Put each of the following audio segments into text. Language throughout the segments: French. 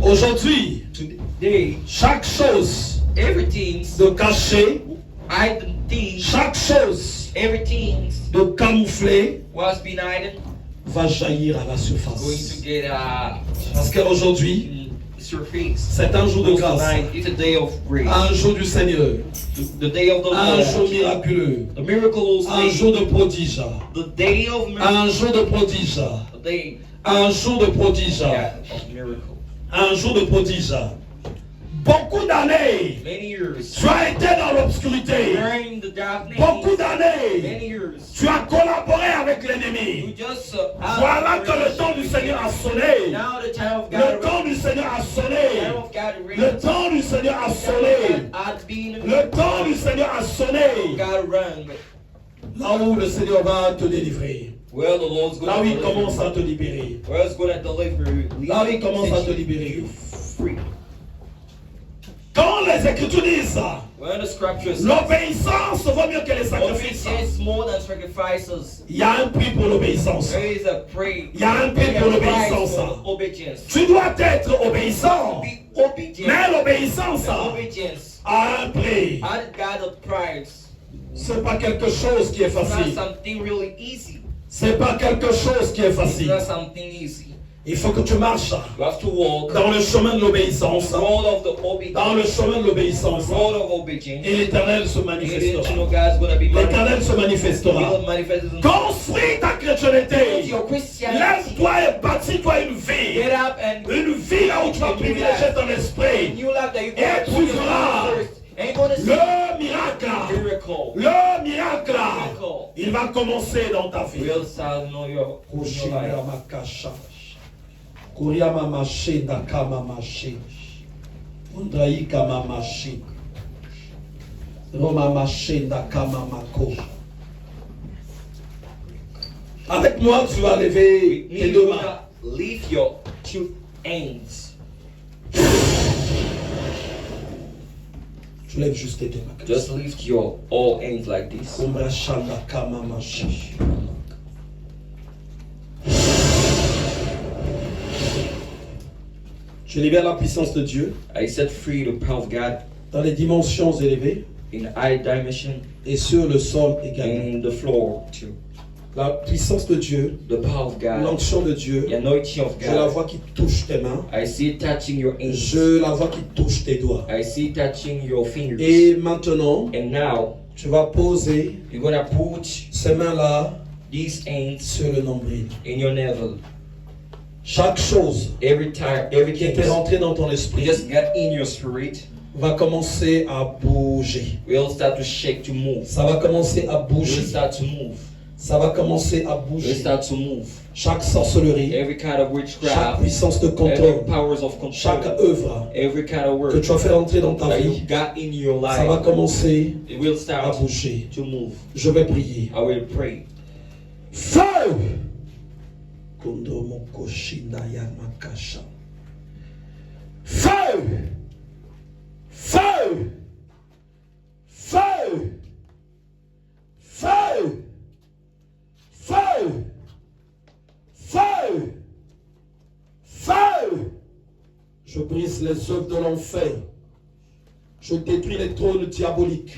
Aujourd'hui, Today, chaque chose everything, de caché, identity, chaque chose everything de camouflé was being hidden, va jaillir à la going to surface. get Parce qu'aujourd'hui, surface. c'est un jour de grâce, Tonight, it's a day of grace. un jour du Seigneur, The day of the un jour Lord. miraculeux, The miracles un day. jour de prodige, The day of un miracles. jour de prodige, The day un jour de prodige, of miracle. un jour de prodige. Beaucoup d'années, Many years. tu as été dans l'obscurité. During the darkness. Beaucoup d'années, Many years. tu as collaboré avec You l'ennemi. just Voilà que le temps du Seigneur a sonné. now the time of Le God. temps du Seigneur a The time sonné. of God Le reigns. temps du Seigneur a sonné. Had been Le temps du Seigneur a sonné. God run. Là où le Seigneur va te délivrer. Well, the Lord's Là où going il to commence deliver. à te libérer. Well, it's going to deliver you. Là où il commence à te Set libérer. you free. Quand les Écritures disent When the scriptures say, l'obéissance vaut mieux que les sacrifices, obedience more than sacrifices. il y a un prix pour l'obéissance. There is a praise. Il y a un prix pour l'obéissance. Obedience. Tu dois être obéissant. Be obedient. Mais l'obéissance Obedience. a un prix. Had God a price. C'est pas quelque chose qui est It's not facile. something really easy. C'est pas quelque chose qui est It's facile. not something easy. Il faut que tu marches You have to walk dans le chemin de the l'obéissance. road of the obedience. Dans le chemin de l'obéissance. The road of obedience. Et l'Éternel se And you manifestera. know God's going to be L'Éternel se manifestera. Will manifest in Construis ta chrétienté. your Christianity. Lève-toi et bâtis-toi une vie. Get up and Une vie là où tu vas privilégier ton esprit. new life that you Et tu verras and you're going to see le miracle. miracle. Le miracle. Il va commencer dans ta vie. Will start know your life. Kuriama mashi nakama mashi. Undraika mamashi. Roma mashi nakama mako. Avec moi, tu vas lever tes deux mains. Lift your two hands. Tu lèves juste tes deux mains. Just lift your all hands like this. Umbra shanda kama mashi. Je libère la puissance de Dieu I set free the power of God dans les dimensions élevées in high dimension et sur le sol également. and the floor too. La puissance de Dieu, The power of God, l'onction de Dieu, the anointing of je la God. vois qui touche tes mains, I see it touching your hands. je la vois qui touche tes doigts. I see it touching your fingers. Et maintenant, And now tu vas poser you're gonna put ces mains-là these hands sur le nombril. in your navel. Chaque chose Every time, qui everything était rentrée dans ton you esprit just get in your spirit va commencer à bouger. will start to shake, to move. Ça va commencer à Will bouger. start to move. Ça va commencer à Will bouger. start to move. Chaque sorcellerie, Every kind of chaque witchcraft, puissance de every contrôle, powers of chaque control, œuvre every kind of que work tu as fait rentrer dans ta that vie, you got in your ça va life, commencer it will à start bouger. to move. Je vais prier. I will pray. Feu! Kondomo Shinaya Makasha. Feu! Feu! Feu! Feu! Feu! Feu! Feu! Je brise les œuvres de l'enfer. Je détruis les trônes diaboliques.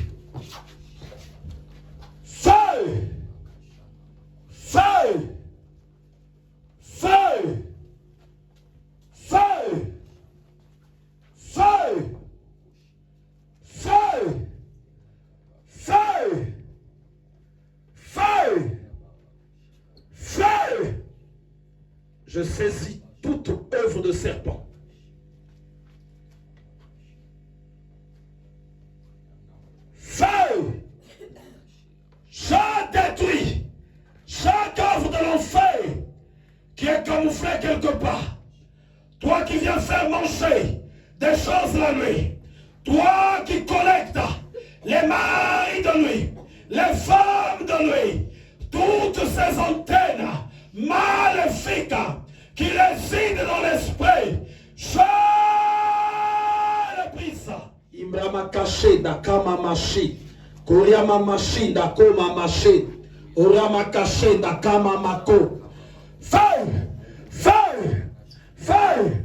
Feu! Feu! Feu! Feu! Feu! Feu! Feu! Feu! Feu! Je saisis toute œuvre de serpent. Feu! Je détruis chaque œuvre de l'enfer qui est camouflé quelque part. Toi qui viens faire manger des choses la nuit. Toi qui collectes les maris de nuit, les femmes de nuit, toutes ces antennes maléfiques qui résident dans l'esprit. Je les brise. Imrama caché dakama machi. Koryama machi dakoma machi. Orama caché dakama mako. Feu! Feu! Feu!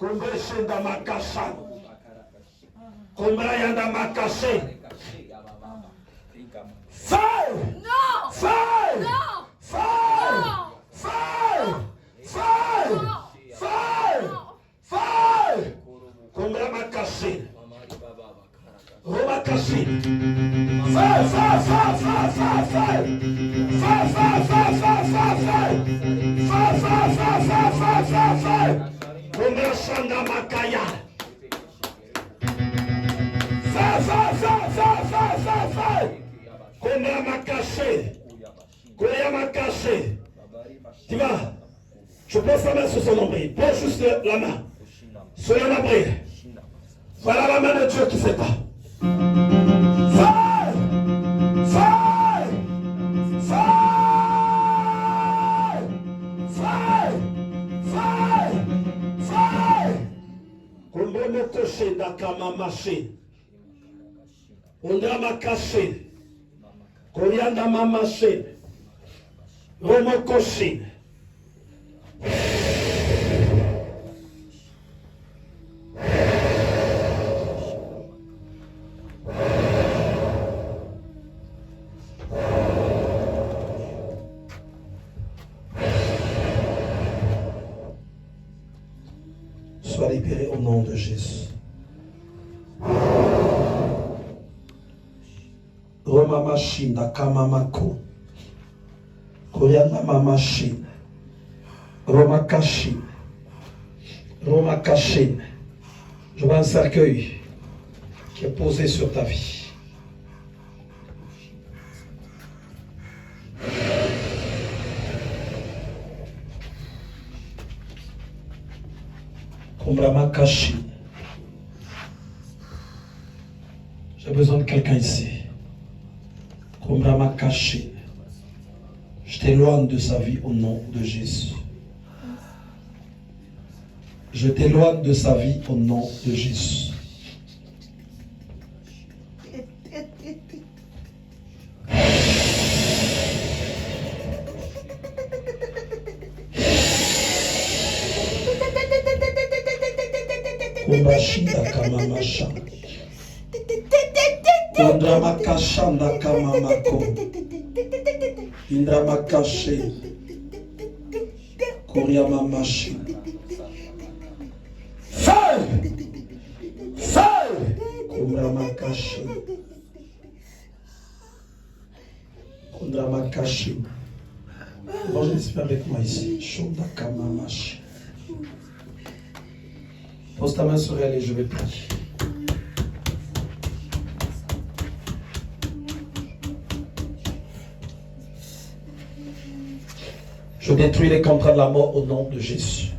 Kumbeshenda makasha. Kumbrayanda makashe. Fire! No! Fire! No! Fire! No! Fire! Fire! No! Fire! No! Fire! Kumbra makashe. Roma kashe. Fire! Fire! Fire! Fire! Fire! Fire! Fire! Fire! Fire! Fire! Fire! Fire! Fire! Fire! Fire! Fire! Fire! Fire! Fire! Kumbra shanda makaya. Fire! Fire! Fire! Fire! Fire! Fire! Fire! Kumbra makashe. Kumbra makashe. Tu vas, je pose la main sur son nombril. Pose juste la main sur le nombril. Voilà la main de Dieu qui fait pas. Fire! Fire! Fire! Fire! Fire! Fire! Kumbe mokoshe dakama mashe. Unda makashe. Koyanda mamashe. Romokoshe. Sois libéré au nom de Jésus. Roma Mashinda Kamamako. Koyana Mamashin. Roma Kashin. Roma Kashin. Je vois un cercueil qui est posé sur ta vie. Kombrama Kashin. J'ai besoin de quelqu'un ici. Kombrama Kashin. Je t'éloigne de sa vie au nom de Jésus. Je t'éloigne de sa vie au nom de Jésus. Kumbashida kama masha. Kundrama kashanda kama mako. Indrama kashe. Kuryama mashi. Fire! Fire! Kundrama kashe. Kundrama kashe. Évangéliste, viens avec moi ici. Shonda kama mashi. Pose ta main sur elle et je vais prier. Je détruis les contrats de la mort au nom de Jésus.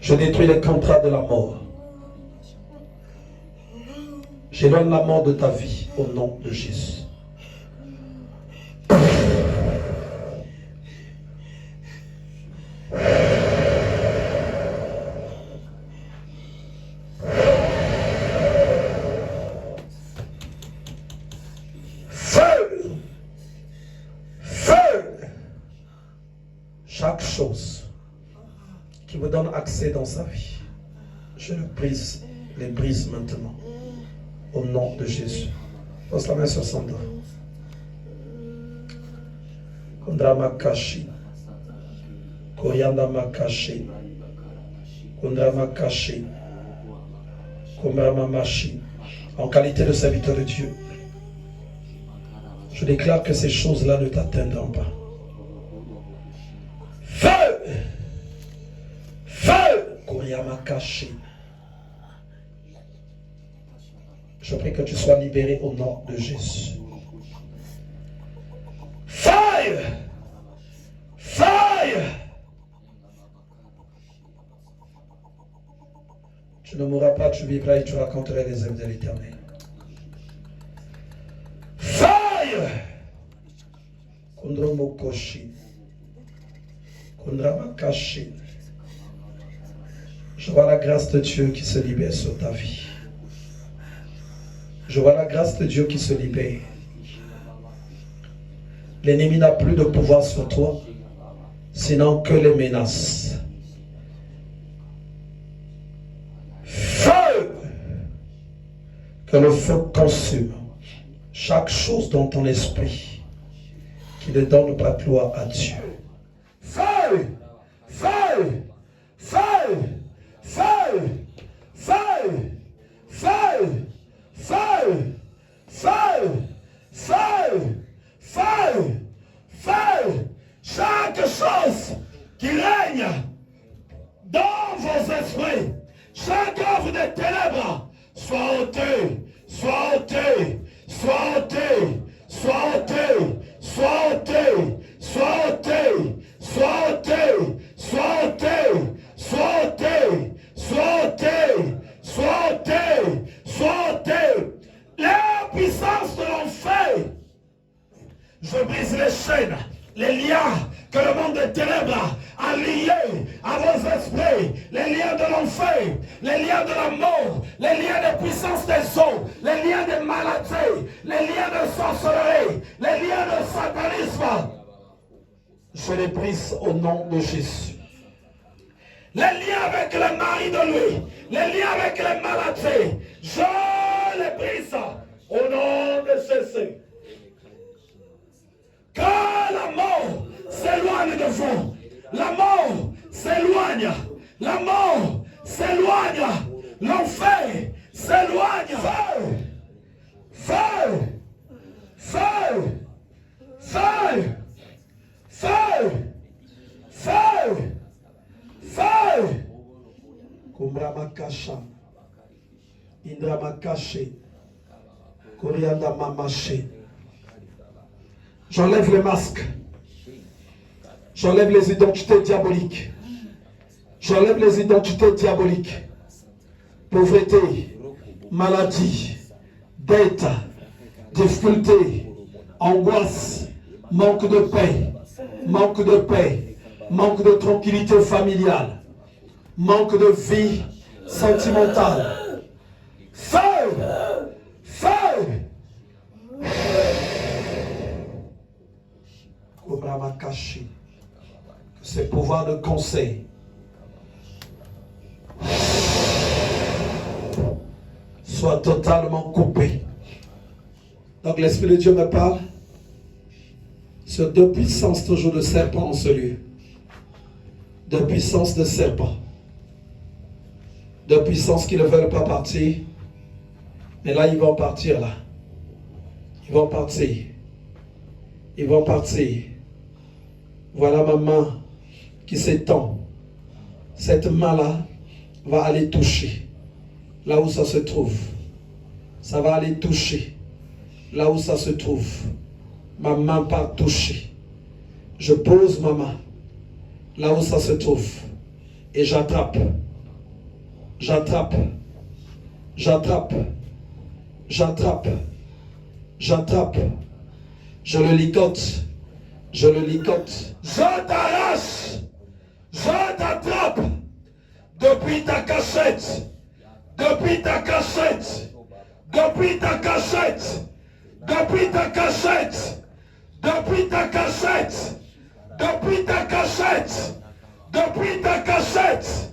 Je détruis les contrats de la mort. J'éloigne la mort de ta vie au nom de Jésus. Chaque chose qui me donne accès dans sa vie, Je les brise maintenant. Au nom de Jésus. Pose la main sur son dos. Kondrama Kashi. Koyandama Kashi. Kondrama Kashi. Komrama Mashi. En qualité de serviteur de Dieu, je déclare que ces choses-là ne t'atteindront pas. Feu! Feu! Koyama Kashi. Je prie que tu sois libéré au nom de Jésus. Fire! Fire! Tu ne mourras pas, tu vivras et tu raconteras les œuvres de l'Éternel. Fire! Kondromokoshi. Kondramakashi. Je vois la grâce de Dieu qui se libère sur ta vie. Je vois la grâce de Dieu qui se libère. L'ennemi n'a plus de pouvoir sur toi, sinon que les menaces. Feu! Que le feu consume chaque chose dans ton esprit qui ne donne pas de gloire à Dieu. Feu! Feu! Feu! Feu! Feu! Feu! Feu! Feu! Feu! Feu! Feu! Chaque chose qui règne dans vos esprits, chaque œuvre des ténèbres, soit ôtée, soit ôtée, soit ôtée, soit ôtée, soit ôtée, soit ôtée, soit ôtée, soit ôtée, soit ôtée, soit ôtée, soit ôtée, soit ôtée. La puissance de l'enfer. Je brise les chaînes, les liens que le monde des ténèbres a liés à vos esprits, les liens de l'enfer, les liens de la mort, les liens de puissance des eaux, les liens de maladies, les liens de sorcellerie, les liens de satanisme. Je les brise au nom de Jésus. Les liens avec le mari de lui, les liens avec les maladies, je les brise au nom de Jésus. Que la mort s'éloigne de vous. La mort s'éloigne. La mort s'éloigne. L'enfer s'éloigne. Feu! Feu! Feu! Feu! Feu! Feu! Kumbramakasha. Indramakashe. Korianda Mamache. J'enlève les masques. J'enlève les identités diaboliques. J'enlève les identités diaboliques. Pauvreté, maladie, dette, difficulté, angoisse, manque de paix, manque de tranquillité familiale, manque de vie sentimentale. Feu! Feu! Que ces pouvoirs de conseil soient totalement coupés. Donc l'Esprit de Dieu me parle sur deux puissances toujours de serpent en ce lieu. Deux puissances de serpent. Deux puissances qui ne veulent pas partir. Mais là, ils vont partir là. Ils vont partir. Ils vont partir. Voilà ma main qui s'étend. Cette main-là va aller toucher là où ça se trouve. Ça va aller toucher là où ça se trouve. Ma main part toucher. Je pose ma main là où ça se trouve. Et j'attrape. J'attrape. J'attrape. J'attrape. J'attrape. Je le ligote. Je le ligote. Je t'arrache. Je t'attrape. Depuis ta cachette. Depuis ta cachette. Depuis ta cachette. Depuis ta cachette. Depuis ta cachette. Depuis ta cachette. Depuis ta cachette.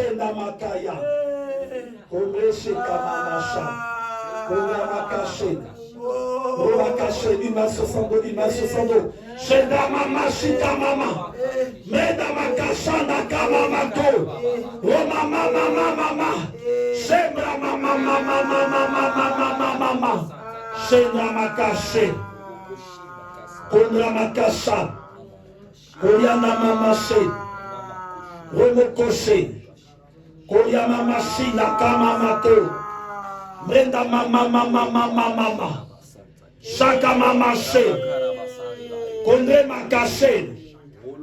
Shenda Makaya. Komreshe Kamamasha. Koyamakashe. Romakashe, 1,62, 1,62. Shenda Mama Shika Mama. Meda Makashanda Kamamako. Roma Mama Mama. Shembra Mama Mama. Shenda Makashe. Kondra Makasha. Koyana Mama She. Romokoshe. Koyama Mashina Kamamako. Brenda Mama. Shaka Mama She. Kondre Makashe.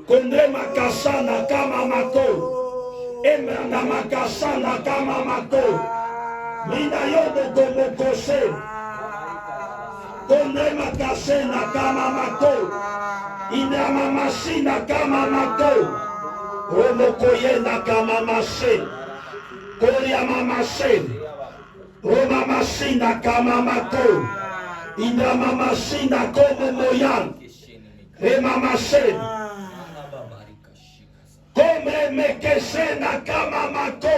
Kondre Makashana Kamamako. Emranda Makashana Kamamako. Mina Yodo Komokoshe. Kondre Makashena Kamamako. Ina Mamashina Kamamako. Romokoyena Kamamashe. Koria Mamashe. Roma Mashina Kamamako. Ina Mamashina Komomoyan. Rema Mashe. Komre Mekeshena Kamamako.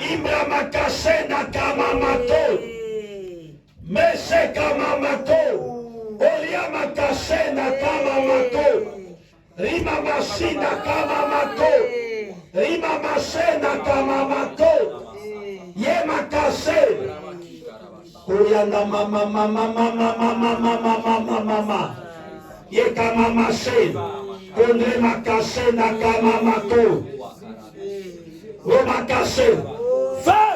Imra Makashena Kamamako. Meshe Kamamako. Olia Makashena Kamamako. Rima Mashina Kamamako. Rima Mashena Kamamako. Yema Kashe. Koyana Mama. Ye Kamamashe. Kondre Makashena Kamamako. Roma Kashe. Feu.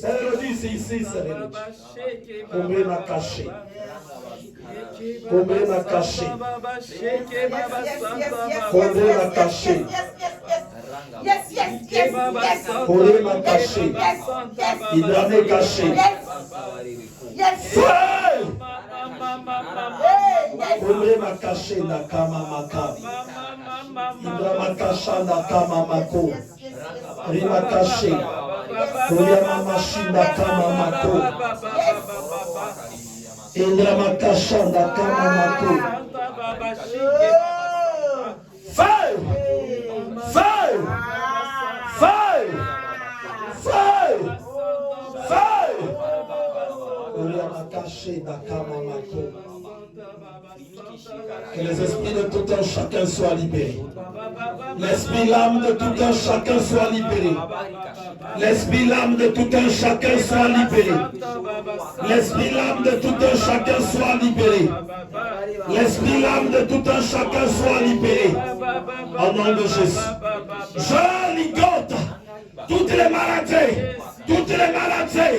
C'est le c'est ici, c'est le Combien m'a caché. Combien m'a caché. Combien m'a caché. Combien m'a caché. Il l'a me caché. Combien m'a caché na kama makabi. Il m'a caché na kama mako. Rima caché. Combien m'a machi na kama mako. Il m'a caché na kama mako. Feu! Que les esprits de tout un chacun soient libérés. L'esprit, l'âme de tout un chacun soit libéré. L'esprit, l'âme de tout un chacun soit libéré. L'esprit, l'âme de tout un chacun soit libéré. L'esprit, l'âme de tout un chacun soit libéré. Au nom de Jésus. Je ligote toutes les maladies, toutes les maladies,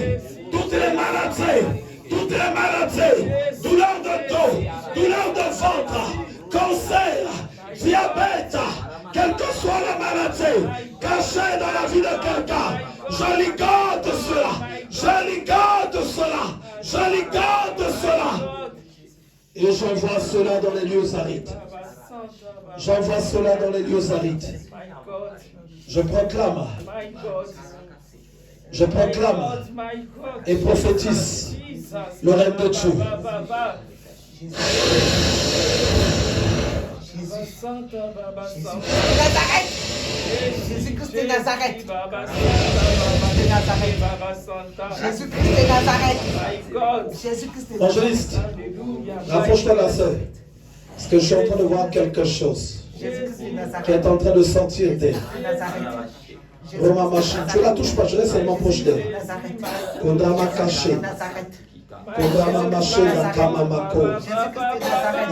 toutes les maladies, toutes les maladies, douleur de dos, douleur de ventre, cancer, diabète, quelle que soit la maladie cachée dans la vie de quelqu'un, je ligote cela, je ligote cela, je ligote cela. Et j'envoie cela dans les lieux arides. J'envoie cela dans les lieux arides. Je proclame et prophétise le règne de Dieu. Jésus-Christ de Nazareth. Jésus-Christ de Nazareth. Jésus-Christ de Nazareth. Évangéliste, rapproche-toi la sœur. Parce que je suis en train de voir quelque chose qui est en train de sortir d'elle. Roma Machine, tu ne la touches pas, je laisse seulement proche d'elle. Kodama Kaché. Kodama Maché Nakama Mako.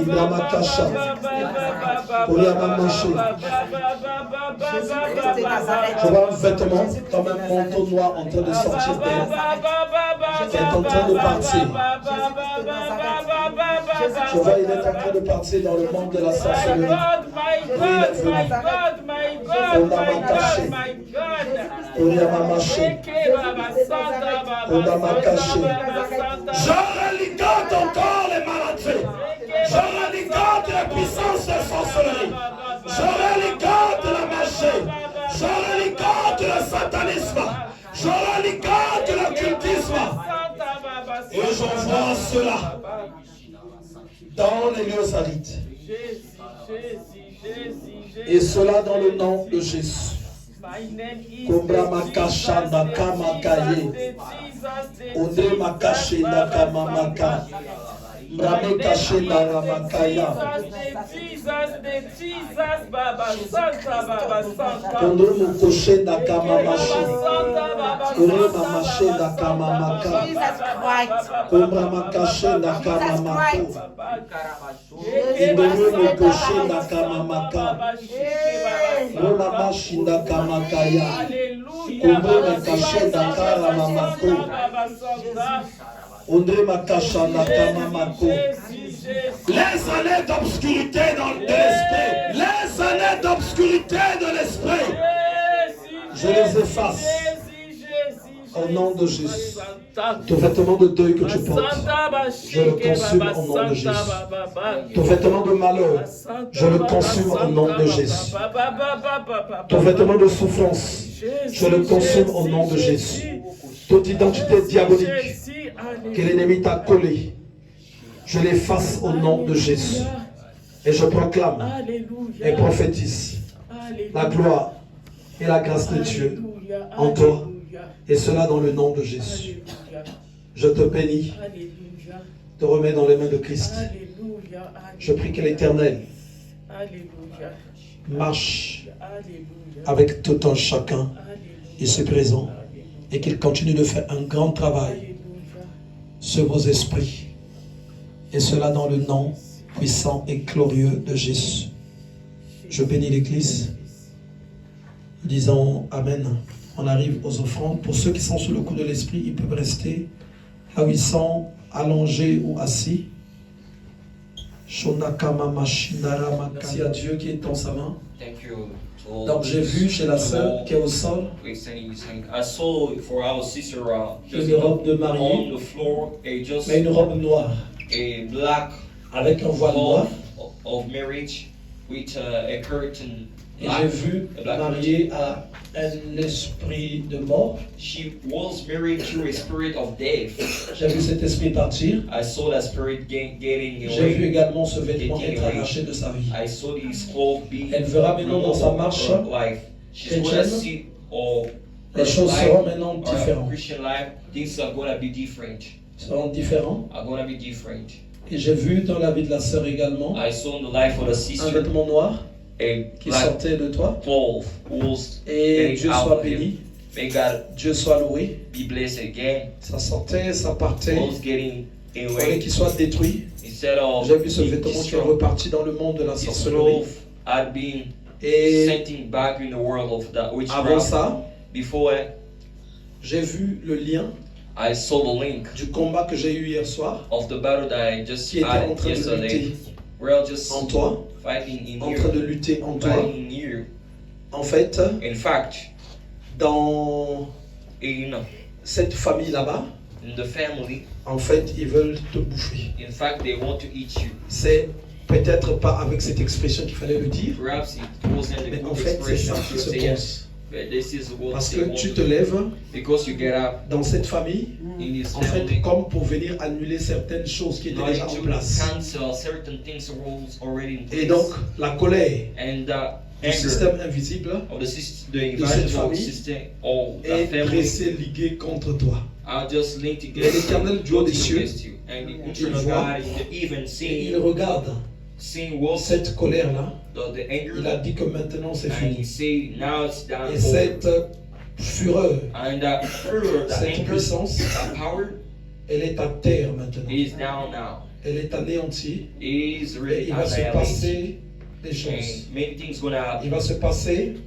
Ibrama Kasha. Kodama Maché. Je vois un vêtement comme un manteau noir en train de sortir d'elle. Qui est en train de partir. Je vois, il est en train de partir dans le monde de la sorcellerie. Oui, il est venu. Kodama Kaché. Kodama Maché. Kodama Kaché. Je religate encore les maladies. Je religate les puissances de sorcellerie. Je religate Sois cela dans les lieux arides. Et cela dans le nom de Jésus. Kombra makashanda kamakaye. Ondre makashenda kamamaka. Mrame kashenda ramakaya. Ondre mukoshenda kamamashi. Ondre mamashenda kamamaka. Kombra makashenda kamamako. Ondre mukoshenda kamamaka. Roma mashinda kamakaya. Kombra makashenda karamamako. Ondre makashanda kamamako. Les années d'obscurité de l'esprit. Les années d'obscurité de l'esprit. Je les efface. Au nom de Jésus. Ton vêtement de deuil que tu portes, je le consume au nom de Jésus. Ton vêtement de malheur, je le consume au nom de Jésus. Ton vêtement de souffrance, je le consume au nom de Jésus. Toute identité diabolique que l'ennemi t'a collée, je l'efface au nom de Jésus. Et je proclame et prophétise la gloire et la grâce de Dieu en toi. Et cela dans le nom de Jésus. Je te bénis, te remets dans les mains de Christ. Je prie que l'Éternel marche avec tout un chacun ici présent et qu'il continue de faire un grand travail sur vos esprits. Et cela dans le nom puissant et glorieux de Jésus. Je bénis l'Église. Disons Amen. On arrive aux offrandes. Pour ceux qui sont sous le coup de l'esprit, ils peuvent rester là où ils sont, allongés ou assis. Merci à Dieu qui est dans sa main. Donc j'ai vu chez la sœur qui est au sol une robe de mariée, mais une robe noire, avec un voile noir. Et j'ai vu mariée à un esprit de mort. She was married to a spirit of death. J'ai vu cet esprit partir. I saw that spirit getting away. J'ai vu également ce vêtement être arraché de sa vie. I saw his clothes being Elle verra maintenant dans sa marche chrétienne, les choses seront maintenant différentes. Christian life, things are gonna be different. Seront différents. Are gonna be different. Et j'ai vu dans la vie de la sœur également I saw in the life of the sister un vêtement noir qui sortait de toi. Et Dieu soit béni. May God Dieu soit loué. be blessed again. Ça sortait, ça partait. Il fallait qu'il soit détruit. J'ai vu ce vêtement qui est reparti dans le monde de la sorcellerie. Et avant ça, j'ai vu le lien du combat que j'ai eu hier soir, qui était en train de lutter en toi, en train de lutter en toi. En fait, dans cette famille là-bas, en fait, ils veulent te bouffer. C'est peut-être pas avec cette expression qu'il fallait le dire, mais en fait, c'est ça qui se passe. Parce que tu te lèves dans cette famille, en fait, comme pour venir annuler certaines choses qui étaient déjà en place. Et donc, la colère du système invisible de cette famille est dressée, liguée contre toi. Et l'Éternel du haut des cieux, il voit et il regarde cette colère-là. Il a dit que maintenant c'est fini. Et cette fureur, cette puissance, elle est à terre maintenant. Elle est anéantie. Et il va se passer des choses. Il va se passer.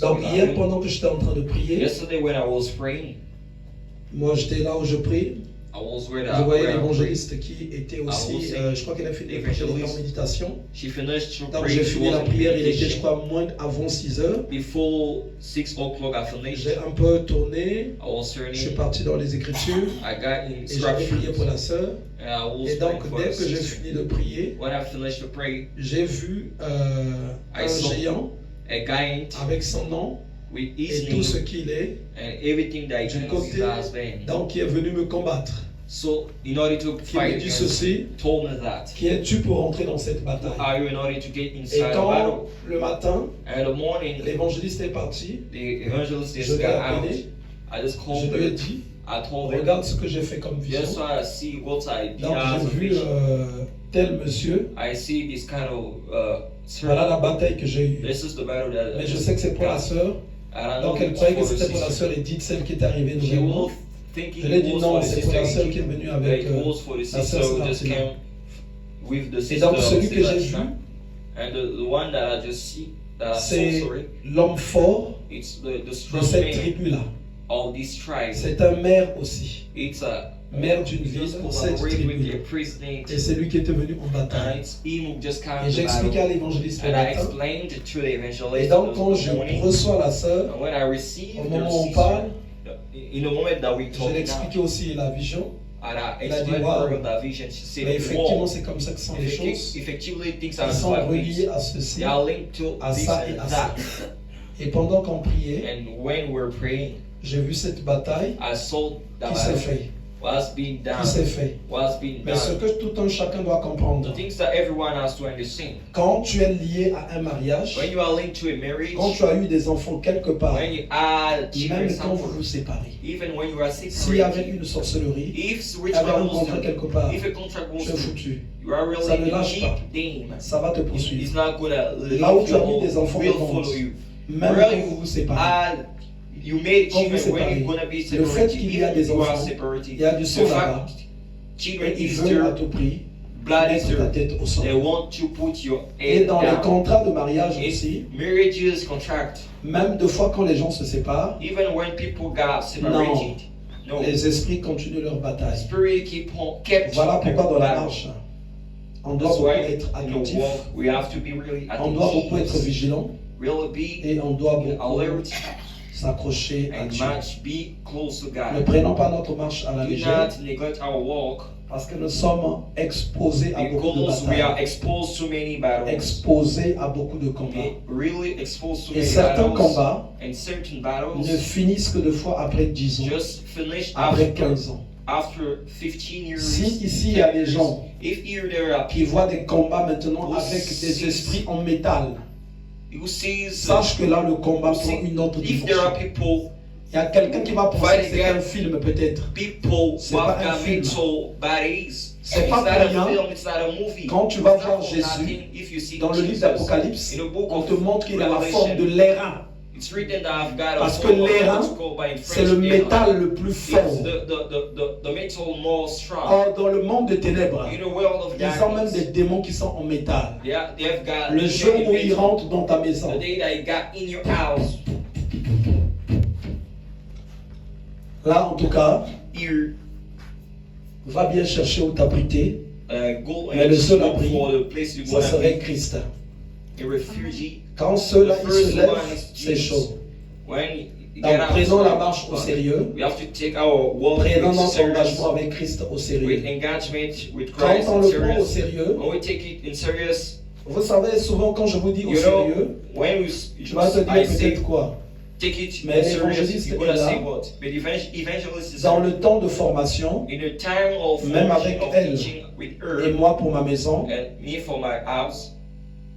Donc hier, pendant que j'étais en train de prier, moi j'étais là où je prie. Je voyais l'évangéliste qui était aussi, je crois qu'elle a fini en méditation. Donc j'ai fini la prière, il était je crois moins avant 6 heures. J'ai un peu tourné, je suis parti dans les Écritures et j'avais prié pour la sœur. Et donc dès que j'ai fini de prier, j'ai vu un géant avec son nom et tout ce qu'il est du côté donc qui est venu me combattre. So, in order to qui me fight, dit ceci, told me that. qui es-tu pour rentrer dans cette Who bataille? are you in order to get Et inside the quand battle? le matin, And in the morning, l'évangéliste est parti, the evangelist je just l'ai got out. appelé, I just je called lui ai her. dit, I told her, regarde ce que j'ai fait comme just vision. so I see what I did Donc as a j'ai vu vision. tel monsieur, I see this kind of voilà la sermon. bataille que j'ai eue. This is the battle that. Mais je sais que c'est pour la sœur, And I know donc elle it's croyait que for the c'était pour la sister. sœur Edith, celle qui est arrivée She nouvellement. will thinking Je lui ai dit it was non, for the c'est pour la sister. sœur qui est venue That avec it was for the la sister sœur who just Martina. came with the Et sister. donc celui que j'ai vu, Sebastian. And the one that I just see, that I saw, c'est sorry, l'homme fort it's the de strong cette man tribu-là. of this tribe. C'est un maire aussi, It's a maire d'une he ville, just cette collaborate with tribu. the president. Et c'est lui qui était venu en And bataille. it's him who just came Et j'ai to expliqué à battle. l'évangéliste le And I matin. explained to the Et evangelist donc quand this je morning. reçois la sœur, And when I received au the moment où on sister, parle, in the moment that we je talked l'ai now, expliqué aussi la vision. and I Il a dit, explained wow. her that vision, she said, Mais effectivement, wow. c'est comme ça que sont les choses. Effectively, things Ils are sont like reliés this. à ceci, They are linked to à this ça et and à ça. that. Et pendant qu'on priait, And when we're praying, j'ai vu cette bataille I saw that qui s'est faite. was being done. Qui s'est fait. Was being Mais ce done. que tout un chacun doit comprendre, The things that everyone has to understand. quand tu es lié à un mariage, When you are linked to a marriage, quand tu as eu des enfants quelque part, when you are children, même quand vous somewhere, vous séparez, even when you are s'il y avait separated, une sorcellerie, if il y avait un ritual was contrat done, quelque part, if a contract was tu es done, foutu. you are Ça ne really lâche pas. deep them. Ça va te It's poursuivre. not gonna leave Là où tu you as mis or des enfants will au monde, follow you. même Where quand vous vous séparez, you made Quand vous children when séparez, you're gonna be le separated. fait qu'il y a des Even you are enfants, separated. il y a du sang The là-bas. fact children ils is veulent à their tout prix blood is mettre ta their. tête au sang. They want to put your Et head dans les down. contrats de mariage It's aussi, marriages contract. même deux fois quand les gens se séparent, Even when people got separated, no. les esprits continuent leur bataille. Spirit kept Voilà pourquoi dans la battle. marche, on doit That's beaucoup why être in the attentif, walk we have to be really on doit beaucoup être attentive, vigilant really be et on doit beaucoup alert s'accrocher à and Dieu. much be close to Ne God. prenons pas notre marche à la Do légère not neglect our walk parce que nous sommes exposés à beaucoup de because we are batailles, exposed to many battles. exposés à beaucoup de combats. Be really exposed to Et many certains battles. combats And certain ne battles finissent que deux fois après 10 ans, just finish après after 15 ans. 15 years. Si ici il y a des gens If here there are qui people voient des combats maintenant avec des esprits en métal, who sees sache que là le combat prend une autre if there are dimension. people Il y a quelqu'un qui va penser que c'est un film peut-être. people C'est who pas have un got film. mental bodies. C'est It's pas not pour a rien. film, it's not a movie. Quand tu vas It's voir not for Jésus, nothing. If you see dans le livre Jesus, d'Apocalypse, in the book on of te montre qu'il a la Revelation, forme de l'airain. it's written that I've got a Parce que form of l'airain, what's called by in c'est le French, métal le plus It's fort. the metal more strong. Or, dans le monde des ténèbres, In the world of ils ont même darkness, des démons qui sont en métal. they've got Le jour où ils metal. rentrent dans ta maison, The day that you got in your house, là en tout cas, here, va bien chercher où t'abriter. go Mais and le seul look abri, for the place you're Ça gonna serait be. Christ. A refugee. Quand ceux-là The ils se first lèvent, one is c'est Jesus. chaud. When you Donc get out, prenons la marche au sérieux. we have to take our walk Prenons with notre serious, engagement avec Christ au with sérieux. engagement with Quand Christ on in le prend au serious. sérieux, When we take it in serious, vous savez, souvent quand je vous dis au you know, sérieux, when tu vas te I dire say peut-être quoi? take it Mais in serious, l'évangéliste you're gonna est là. say what? But evangelist is Dans le temps de formation, in the time of Même formation, avec of elle, teaching with et her moi pour ma maison, and me for my house,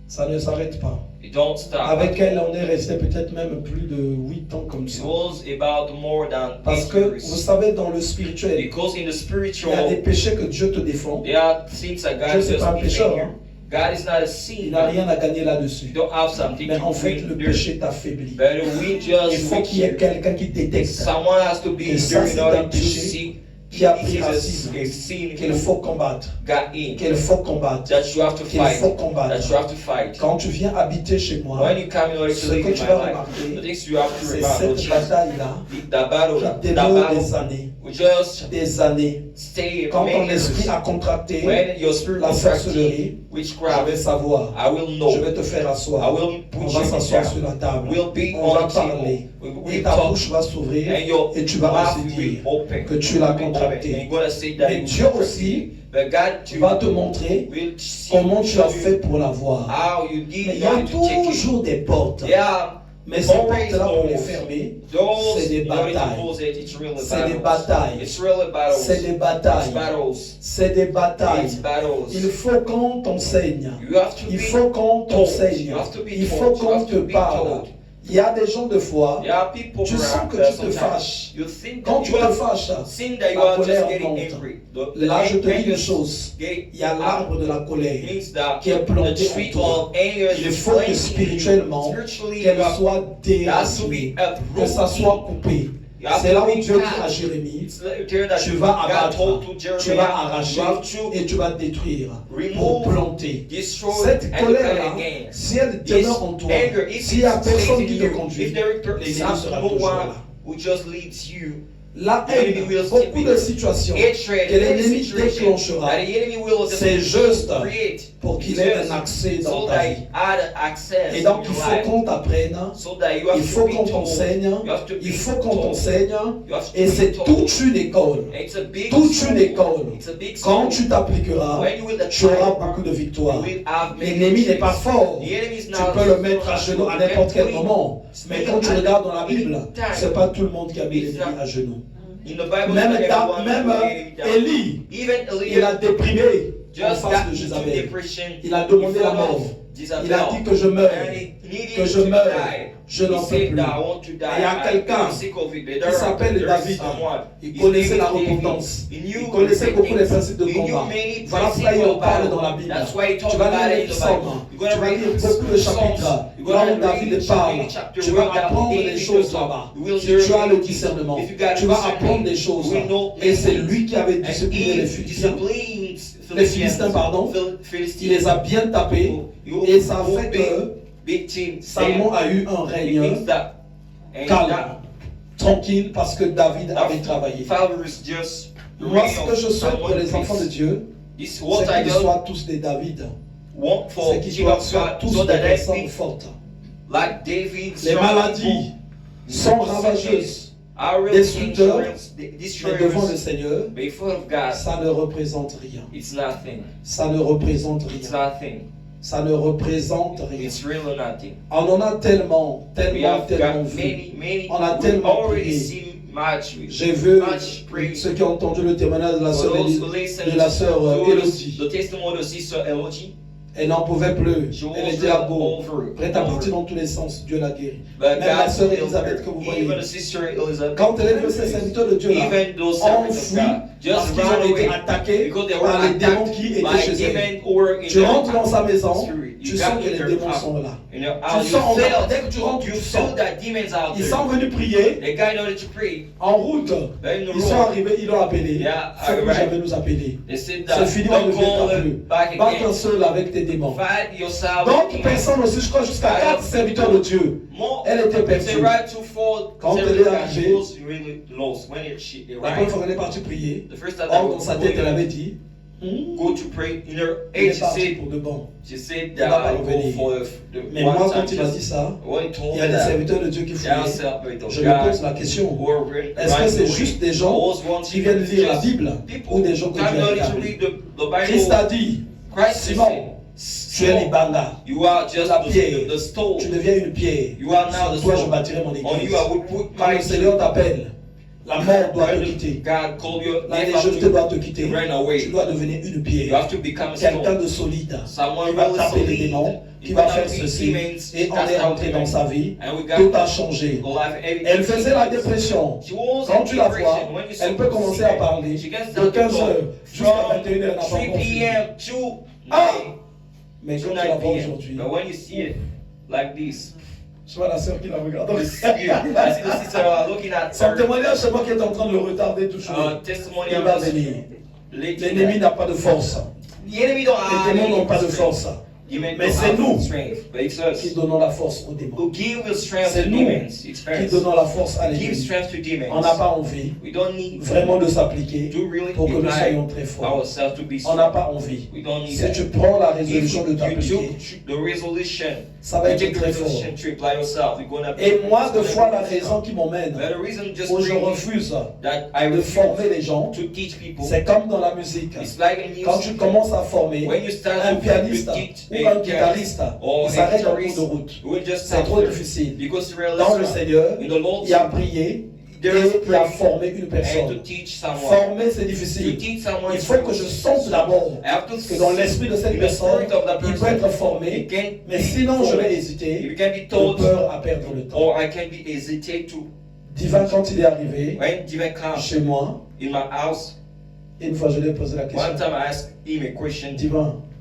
ça ne s'arrête pas. it don't stop. Avec elle, on est resté peut-être même plus de 8 ans comme It ça. was about more than Parce 8 que years. vous savez, dans le spirituel, Because in the il y a des spiritual, péchés que Dieu te défend. there are things that Dieu, God c'est just pas un pécheur. defend Hein? you. God is not a Il sin. n'a rien à gagner You là-dessus. don't have something Mais to en fait, bring le there. péché t'affaiblit. But we Il just faut make qu'il y ait sure quelqu'un qui détecte someone has to be que ça, there c'est in order un to péché see qui a if pris it's racine, a sin qu'il faut combattre, got in, qu'il faut combattre, that you have to qu'il fight, faut that combattre. you have to fight. Quand tu viens habiter chez moi, When you come in order ce to live que in tu my vas life, remarquer, the things you have to c'est remember, cette bataille-là that battle, qui that demeure battle des années. will just Des années. stay Quand ton many esprit years. a contracté When your spirit la contracts sorcellerie, je witchcraft, vais savoir. I will know. Je vais te faire I asseoir. will On put va you s'asseoir down. sur la table. We'll be On on va the parler. table. Et We'll ta talk. bouche va s'ouvrir And your et tu vas mouth aussi will dire open. que tu l'as Will open. contracté. And you're gonna say that Mais you Dieu aussi but God va te montrer will see comment tu as you fait pour l'avoir. how you did Mais il y in a order to take it. toujours des portes. There are Mais ces portes-là, pour les fermer, c'est des batailles. C'est des batailles. C'est des batailles. C'est des batailles. Il faut qu'on t'enseigne. Il faut qu'on t'enseigne. Il faut qu'on te parle. Il y a des gens de foi, tu sens que tu te fâches. Quand tu te fâches, la colère monte. Là, je te dis une chose. Il y a l'arbre de la colère qui est planté en toi. Il faut que spirituellement, qu'elle soit déracinée, que ça soit coupé. C'est là où Dieu dit à Jérémie, tu vas abattre, tu vas arracher et tu vas détruire pour planter. Cette colère-là, si elle demeure en toi, s'il n'y a personne qui te conduit, l'ennemi sera toujours là. La haine, beaucoup de situations que l'ennemi déclenchera, c'est juste pour qu'il ait un accès dans ta vie. Et donc il faut qu'on t'apprenne, il faut qu'on t'enseigne, il faut qu'on t'enseigne, et c'est toute une école. Toute une école. Quand tu t'appliqueras, tu auras beaucoup de victoires. L'ennemi n'est pas fort. Tu peux le mettre à genoux à n'importe quel moment. Mais quand tu regardes dans la Bible, c'est pas tout le monde qui a mis l'ennemi à genoux. Même Élie, il a déprimé en face de Jézabel. Il a demandé la mort. Il a dit que je meurs, je n'en peux plus. Et il y a quelqu'un qui s'appelle David. Il connaissait la repentance. Il connaissait beaucoup les principes de combat. Voilà pourquoi il en parle dans la Bible. Tu vas lire les psaumes. Tu vas lire beaucoup de chapitres. Là où David parle. Tu vas apprendre des choses là-bas. Si tu as le discernement, tu vas apprendre des choses. Et c'est lui qui avait discipliné les Philistins. Les Philistins, pardon, il les a bien tapés et ça a fait que Salomon a eu un règne calme, tranquille, parce que David avait travaillé. Moi, ce que je souhaite pour les enfants de Dieu, c'est qu'ils soient tous des David. C'est qu'ils soient tous des personnes fortes. Les maladies sont ravageuses. Destructeur, mais devant le Seigneur, ça ne représente rien. Ça ne représente rien. Ça ne représente rien. On en a tellement vu. On a tellement prié. J'ai vu ceux qui ont entendu le témoignage de la sœur Elodie. Elle n'en pouvait plus. Elle était à bout, prête à partir dans tous les sens. Dieu l'a guérie. Même la sœur Elisabeth que vous voyez, quand elle est venue, ces serviteurs de Dieu là ont fui parce qu'ils ont été attaqués par les démons qui étaient chez elle. Tu rentres dans sa maison, tu sens que les démons sont là. Tu sens, dès que tu rentres, tu sens. Ils sont venus prier en route. Ils sont arrivés, ils l'ont appelé. C'est que jamais nous appeler. C'est fini, on ne viendra plus. Pas seul avec tes démons. Donc, personne aussi, je crois, jusqu'à 4 serviteurs de Dieu. Elle était perdue. Quand elle est arrivée, la première fois qu'elle est partie prier, dans sa tête, elle avait dit, go to pray in her il age. est parti pour de bon. She said Il va pas that I go revenir. for the Mais one moi, time quand il a dit ça, when he told il y a me des that, serviteurs de Dieu qui fouillent. Je me God pose la question. who are really Est-ce que right c'est away. juste des gens Always want qui viennent to lire la just Bible people ou des gens que Dieu come a not to établis? read the Christ a Bible. dit, Christ Simon, tu es l'Ibanga, you are just la pierre, the stone. tu deviens une pierre. You are now the Sur toi, je stone. bâtirai mon On église. you I will put Quand my le Seigneur t'appelle, la mort doit te quitter. God called you. La You have légèreté doit te quitter. to run away. Tu dois devenir une You pierre. have to become a Quelqu'un stone. de solide Someone qui va really taper les solid. démons, qui You va cannot faire be ceci. demons, Et on cast est out rentré dans demons. sa vie. And we got Tout a changé. life, Elle faisait la dépression. She was Quand in tu la vois, depression. When you elle peut commencer à parler she gets de down to 15h go jusqu'à from 21h. n'a pas 3 encore fini. p.m. to Ah! 9 Mais to quand tu 9 la vois p.m. aujourd'hui, But when you see it like this, je vois la sœur qui la regarde. I see the sister looking at Son her témoignage, c'est moi qui est en train de le retarder toujours. testimony. Il va venir. L'ennemi n'a pas de force. The enemy don't Les démons n'ont pas de force. Mais c'est nous qui donnons la force aux démons. who give the strength C'est to nous demons. qui Experience. donnons la force à Give l'ennemi. strength to demons. On n'a pas envie We don't need vraiment de s'appliquer to really pour que nous soyons apply très forts. ourselves to be On n'a strong. pas envie. We don't need Si that. tu prends la If résolution de you t'appliquer, took the resolution, ça va you être take the très fort. resolution to apply yourself, you're gonna be. Et moi, de fois, la raison qui m'emmène, But the reason just où je bring refuse that I de refuse former les gens, to teach people. c'est comme dans la musique. It's like in Quand music. tu commences à former When you start un to pianiste teach ou ou un guitariste, il s'arrête en cours de route. C'est trop difficile. Dans le Seigneur, il y a prié et il a formé une personne. Former, c'est difficile. Il faut que je sente d'abord que dans l'esprit de cette personne, il peut être formé, mais sinon je vais hésiter de peur à perdre le temps. Divin, quand il est arrivé chez moi, une fois je lui ai posé la question,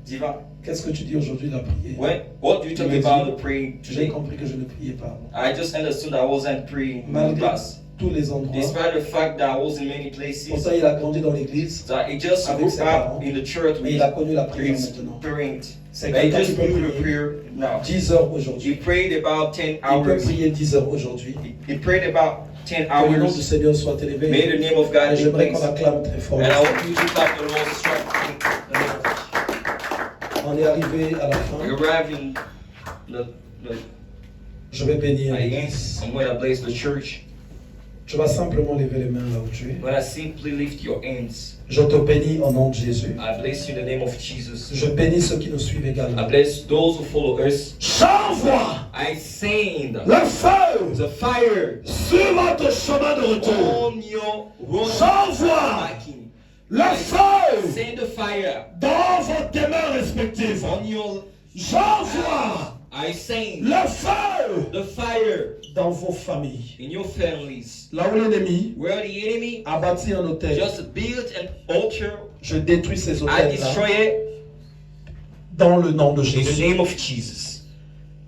Divin, qu'est-ce que tu dis aujourd'hui de la prière? What do you talk about the praying J'ai today? compris que je ne priais pas. I just understood I wasn't praying in the Malgré past. tous les endroits. Despite the fact that I was in many places, Pourtant, il a grandi dans l'église, so he just avec grew ses up parents, in the church mais with il a connu la prière his maintenant. parents. C'est But he quelqu'un qui just peut knew the prier prayer now. 10 heures He aujourd'hui. prayed about 10 Il peut hours. prier 10 heures aujourd'hui. He prayed about 10 Que le nom du hours. Seigneur soit élevé. May the name of God Et be j'aimerais qu'on praised. acclame très fort. And I want you to clap the Lord strong. On est arrivé à la We fin. arrive in the Je vais bénir end. l'église. I'm going to bless the church. Tu vas simplement lever les mains là où tu es. I'm going to simply lift your hands. Je te bénis au nom de Jésus. I bless you in the name of Jesus. Je bénis ceux qui nous suivent également. I bless those who follow us. J'envoie I send le feu the fire sur votre chemin de retour. on your road J'envoie backing. le feu Send the fire dans vos demeures respectives. on your. J'envoie I send le feu the fire Dans vos familles. in your families. Là où l'ennemi Where the enemy a bâti un hôtel, just built an altar, je détruis ces I hôtels-là destroy it dans le nom de in the Jésus. name of Jesus.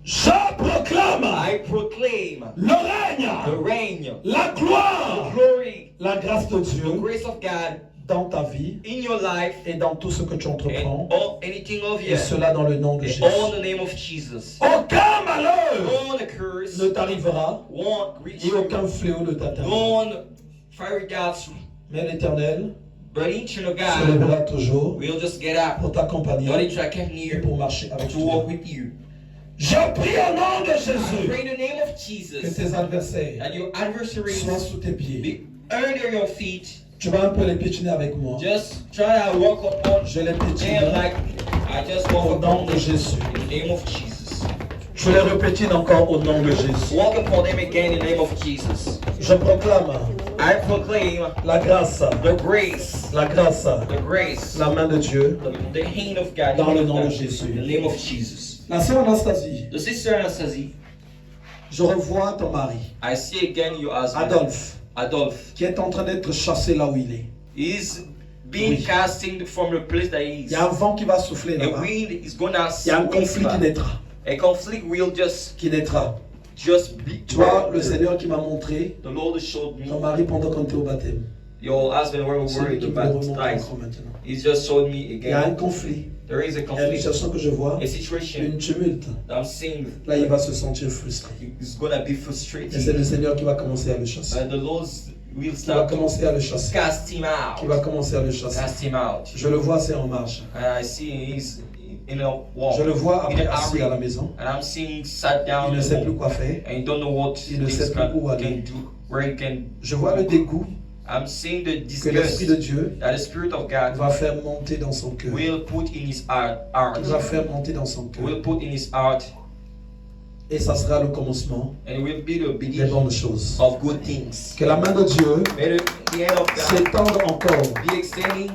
Je proclame I proclaim le the règne, reign, la the gloire, glory, La grâce de the Dieu grace of God dans ta vie in your life et dans tout ce que tu entreprends. and all anything of Et you. cela dans le nom de In Jésus. all the name of Jesus. aucun malheur All the curse Ne t'arrivera won't reach et you. aucun fléau ne t'atteindra. None fiery darts. Mais l'Éternel But eternal se God lèvera toujours will just get up. pour t'accompagner Not to come et near pour marcher avec to walk toi. with you. Je prie au nom de I Jésus. pray in the name of Que Jesus tes adversaires that your adversaries soient sous tes pieds. be under your feet. Tu vas un peu les piétiner avec moi. Just try to walk upon Je les them piétine like I just au walk nom upon de them Jésus. in the name of Jesus. Je les répétine encore au nom de Jésus. Walk upon them again in the name of Jesus. Je proclame I proclaim la grâce, the grace, la grâce, the grace, la main de Dieu the hand of God, dans the le hand of nom de God, Jésus. in the name of Jesus. La sœur Anastasie, The sister Anastasie, je revois ton mari, I see again your husband, Adolphe, Adolphe. qui est en train d'être chassé là où il est. He's being Oui. casting from the place that he Il is. y a un vent qui va souffler A là-bas. wind is gonna Il y a un sweep conflit qui back. naîtra. A conflict will just be. Tu vois, le Seigneur qui m'a montré The Lord showed ton me mari pendant qu'on était au baptême. your husband when we were Celui in qui the me remonte baptized. encore maintenant. He's just showed me Il y a un again. conflit. There is a Il y a une conflict, situation que je vois, a situation une tumulte. that I'm seeing. Là, il va se sentir frustré. He's gonna be Et c'est frustrated. le Seigneur qui va commencer à le chasser. And the Lord will Qui va start to commencer à le chasser. cast him Qui va out. commencer à le chasser. Cast him out. Je le vois, c'est en marche. And I see he's in a walk. Je le vois in après a assis hurry. à la maison. And I'm seeing sat Il down ne at sait plus home. quoi faire. And you don't know what Il ne sait things plus où aller. can do, where he can. Je vois le dégoût I'm seeing the que l'Esprit de disgust Dieu that the Spirit of God va faire monter dans son cœur. will put in his heart, Il va faire monter dans son cœur. will put in his heart, Et ça sera le commencement and it will be the des beginning bonnes choses. of good things. Que la main de Dieu May the hand of God s'étende encore be extending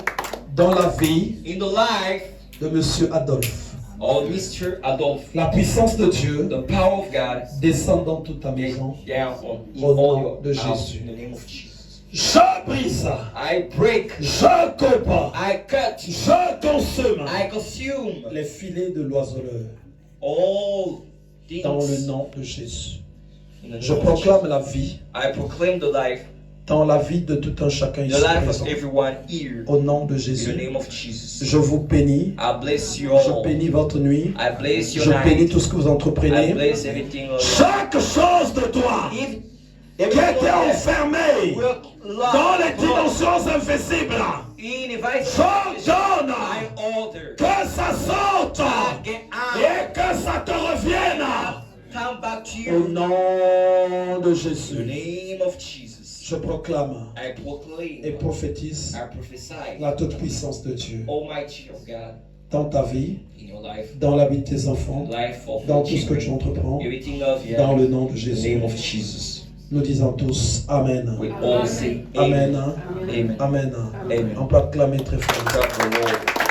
dans la vie in the life de Monsieur Adolphe. of Mr. Adolphe. La puissance de Dieu The power of God descend dans toute ta maison. down in Au nom all your de house Jésus. in the name of Jesus. Je brise, I break, je coupe, I cut, je consume I consume Les filets de l'oiseleur all things dans le nom de Jésus. in the Je name of Jesus. proclame la vie I proclaim the life, dans la vie de tout un chacun the ici life présent. of everyone here Au nom de in the Jésus. name of Jesus. Je vous bénis. I bless you Je all. bénis votre nuit. I bless your Je bénis night. tout ce que vous I entreprenez. bless everything of chaque chose de toi If qui était enfermée will dans les dimensions invisibles, in if I j'ordonne I alter, que ça sorte I get out, et que ça te revienne. come back to Au you. nom de In the Jésus. name of Jesus, Je proclame I proclaim, et prophétise I prophesy, la toute puissance de Dieu. Almighty of God, dans ta vie, in your life, dans la vie de tes enfants, life of dans your tout ce que tu children, entreprends, everything of you, dans le nom de in the Jésus. name of Jesus. Nous disons tous Amen. We all say Amen. Amen. Amen. Amen. On peut acclamer très fort. Praise the Lord.